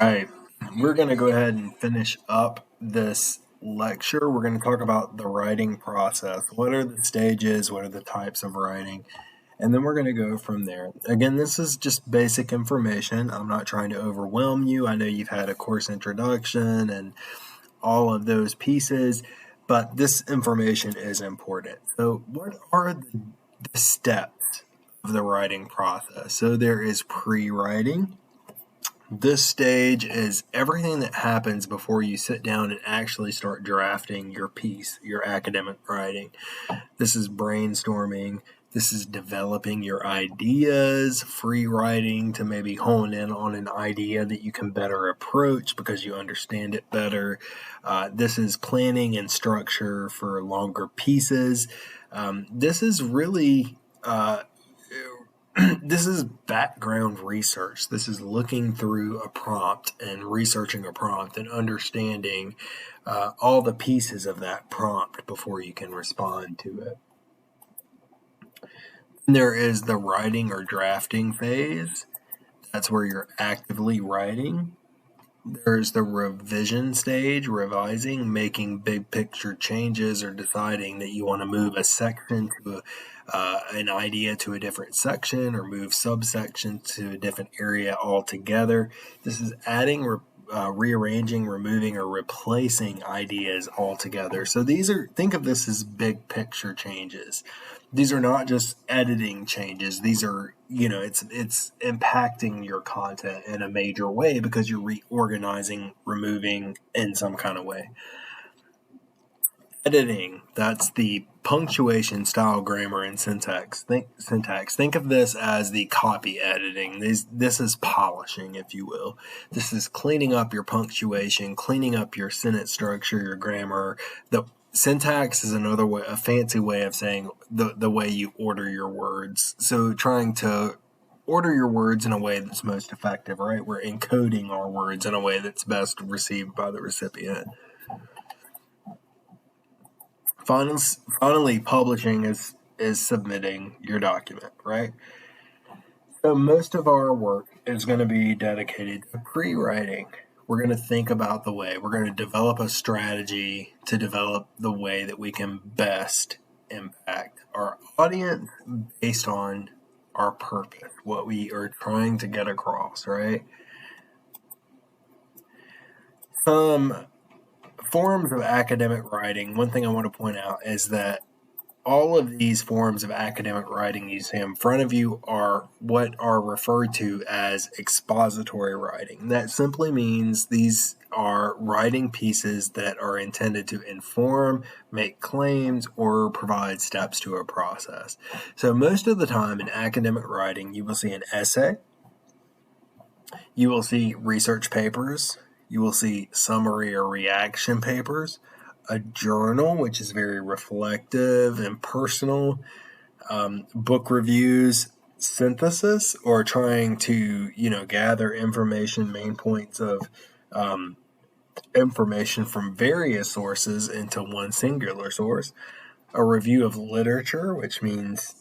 Right. We're going to go ahead and finish up this lecture. We're going to talk about the writing process. What are the stages? What are the types of writing? And then we're going to go from there. Again, this is just basic information. I'm not trying to overwhelm you. I know you've had a course introduction and all of those pieces, but this information is important. So, what are the steps of the writing process? So, there is pre writing. This stage is everything that happens before you sit down and actually start drafting your piece, your academic writing. This is brainstorming. This is developing your ideas, free writing to maybe hone in on an idea that you can better approach because you understand it better. This is planning and structure for longer pieces. This is really this is background research. This is looking through a prompt and researching a prompt and understanding all the pieces of that prompt before you can respond to it. There is the writing or drafting phase. That's where you're actively writing. There's the revision stage, revising, making big picture changes or deciding that you want to move a section to an idea to a different section or move subsection to a different area altogether. This is adding, rearranging, removing, or replacing ideas altogether. So think of this as big picture changes. These are not just editing changes. These are, it's impacting your content in a major way because you're reorganizing, removing in some kind of way. Editing, that's the punctuation, style, grammar, and syntax. Think of this as the copy editing. This is polishing, if you will. This is cleaning up your punctuation, cleaning up your sentence structure, your grammar. The syntax is another way, a fancy way of saying the way you order your words. So trying to order your words in a way that's most effective, right? We're encoding our words in a way that's best received by the recipient. Finally, publishing is submitting your document, right? So most of our work is going to be dedicated to pre-writing. We're going to think about the way. We're going to develop a strategy to develop the way that we can best impact our audience based on our purpose, what we are trying to get across, right? Some forms of academic writing, one thing I want to point out is that all of these forms of academic writing you see in front of you are what are referred to as expository writing. That simply means these are writing pieces that are intended to inform, make claims, or provide steps to a process. So most of the time in academic writing, you will see an essay, you will see research papers, you will see summary or reaction papers, a journal, which is very reflective and personal, book reviews, synthesis, or trying to, gather information, main points of information from various sources into one singular source, a review of literature, which means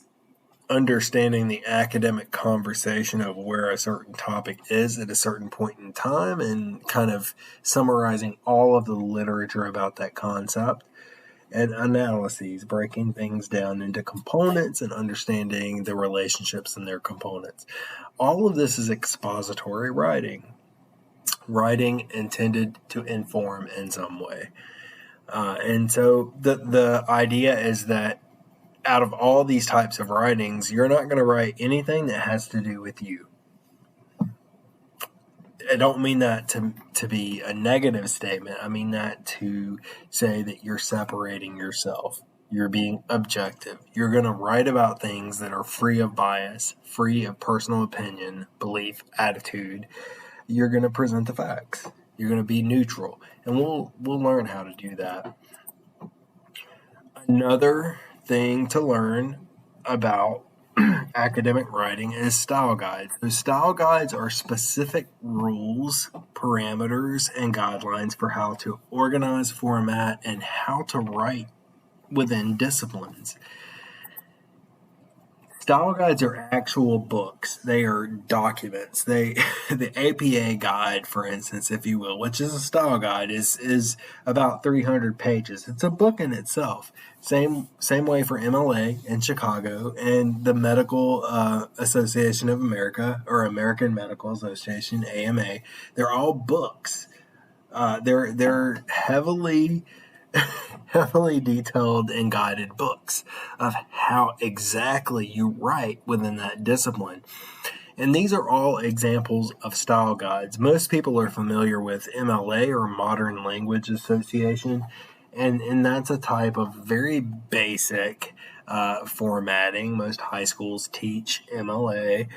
understanding the academic conversation of where a certain topic is at a certain point in time and kind of summarizing all of the literature about that concept, and analyses, breaking things down into components and understanding the relationships in their components. All of this is expository writing intended to inform in some way. And so the idea is that out of all these types of writings, you're not going to write anything that has to do with you. I don't mean that to be a negative statement. I mean that to say that you're separating yourself. You're being objective. You're going to write about things that are free of bias, free of personal opinion, belief, attitude. You're going to present the facts. You're going to be neutral. And we'll learn how to do that. Another thing to learn about academic writing is style guides. So style guides are specific rules, parameters, and guidelines for how to organize, format, and how to write within disciplines. Style guides are actual books. They are documents. The APA guide, for instance, if you will, which is a style guide, is about 300 pages. It's a book in itself. Same way for MLA in Chicago and the Medical Association of America, or American Medical Association (AMA). They're all books. They're heavily detailed and guided books of how exactly you write within that discipline. And these are all examples of style guides. Most people are familiar with MLA, or Modern Language Association, and that's a type of very basic formatting. Most high schools teach MLA.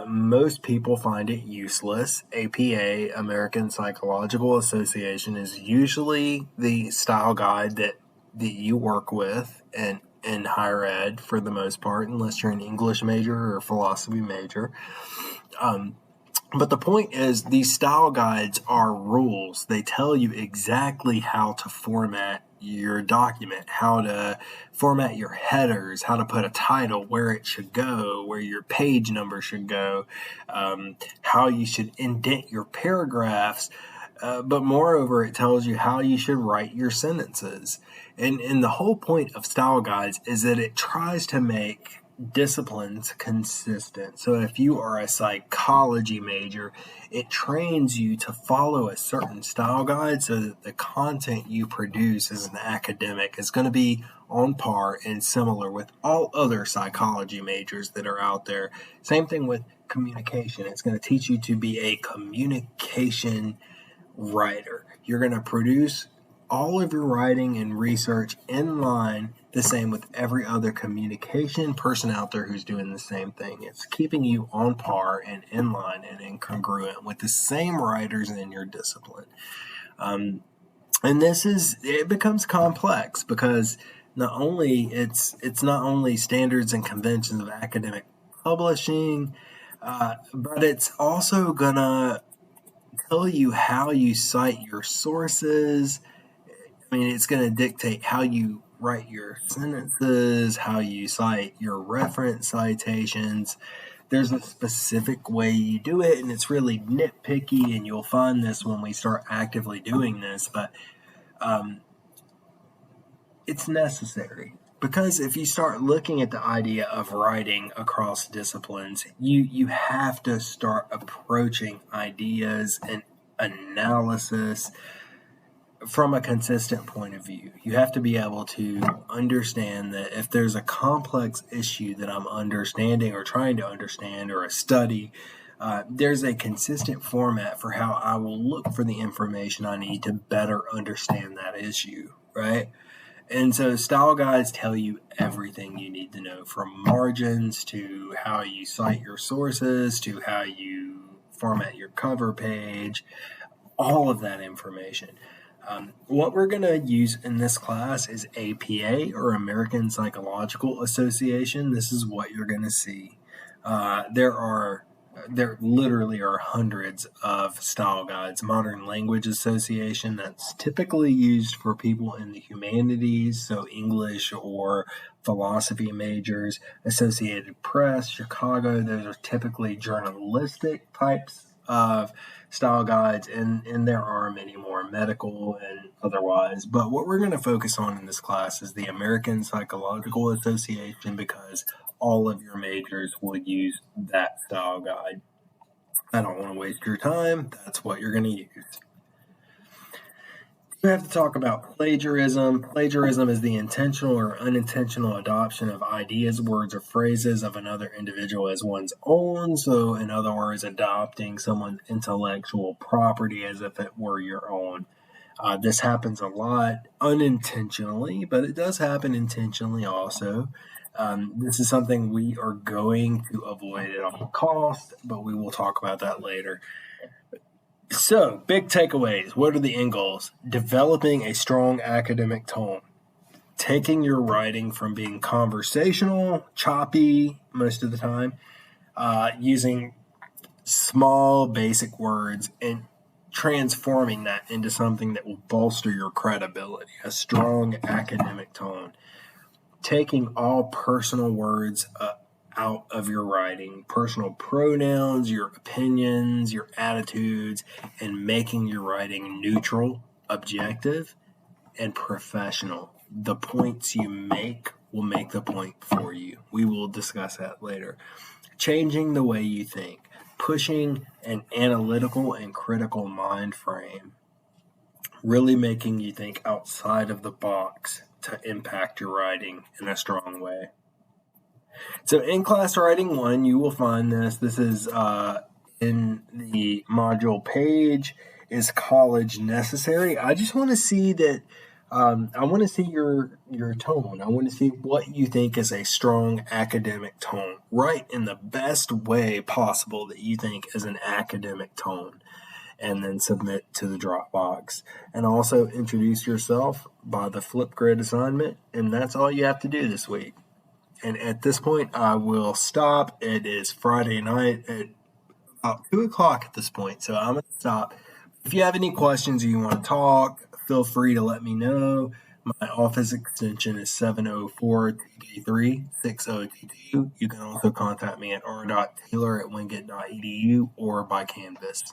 Most people find it useless. APA, American Psychological Association, is usually the style guide that you work with in higher ed for the most part, unless you're an English major or philosophy major. But the point is, these style guides are rules. They tell you exactly how to format your document, how to format your headers, how to put a title, where it should go, where your page number should go, how you should indent your paragraphs. But moreover, it tells you how you should write your sentences. And the whole point of style guides is that it tries to make disciplines consistent. So if you are a psychology major, it trains you to follow a certain style guide so that the content you produce as an academic is going to be on par and similar with all other psychology majors that are out there. Same thing with communication. It's going to teach you to be a communication writer. You're going to produce all of your writing and research in line, the same with every other communication person out there who's doing the same thing. It's keeping you on par and in line and incongruent with the same writers in your discipline. And it becomes complex because not only it's not only standards and conventions of academic publishing, but it's also gonna tell you how you cite your sources. I mean, it's going to dictate how you write your sentences, how you cite your reference citations. There's a specific way you do it, and it's really nitpicky, and you'll find this when we start actively doing this, but it's necessary. Because if you start looking at the idea of writing across disciplines, you have to start approaching ideas and analysis from a consistent point of view. You have to be able to understand that if there's a complex issue that I'm understanding or trying to understand, or a study, there's a consistent format for how I will look for the information I need to better understand that issue, right? And so style guides tell you everything you need to know, from margins to how you cite your sources to how you format your cover page, all of that information. What we're going to use in this class is APA, or American Psychological Association. This is what you're going to see. There literally are hundreds of style guides. Modern Language Association, that's typically used for people in the humanities, so English or philosophy majors. Associated Press, Chicago, those are typically journalistic types of style guides, and there are many more, medical and otherwise. But what we're going to focus on in this class is the American Psychological Association, because all of your majors will use that style guide. I don't want to waste your time. That's what you're going to use. We have to talk about plagiarism. Plagiarism is the intentional or unintentional adoption of ideas, words, or phrases of another individual as one's own. So, in other words, adopting someone's intellectual property as if it were your own. This happens a lot unintentionally, but it does happen intentionally also. This is something we are going to avoid at all costs, but we will talk about that later. So, big takeaways. What are the end goals? Developing a strong academic tone. Taking your writing from being conversational, choppy most of the time, using small, basic words, and transforming that into something that will bolster your credibility. A strong academic tone. Taking all personal words out of your writing, personal pronouns, your opinions, your attitudes, and making your writing neutral, objective, and professional. The points you make will make the point for you. We will discuss that later. Changing the way you think, pushing an analytical and critical mind frame, really making you think outside of the box to impact your writing in a strong way. So in class writing 1, you will find this. This is in the module page. Is college necessary? I just want to see that. I want to see your tone. I want to see what you think is a strong academic tone. Write in the best way possible that you think is an academic tone, and then submit to the Dropbox. And also introduce yourself by the Flipgrid assignment, and that's all you have to do this week. And at this point, I will stop. It is Friday night at about 2 o'clock at this point, so I'm going to stop. If you have any questions or you want to talk, feel free to let me know. My office extension is 704-223-6022. You can also contact me at r.taylor@wingate.edu or by Canvas.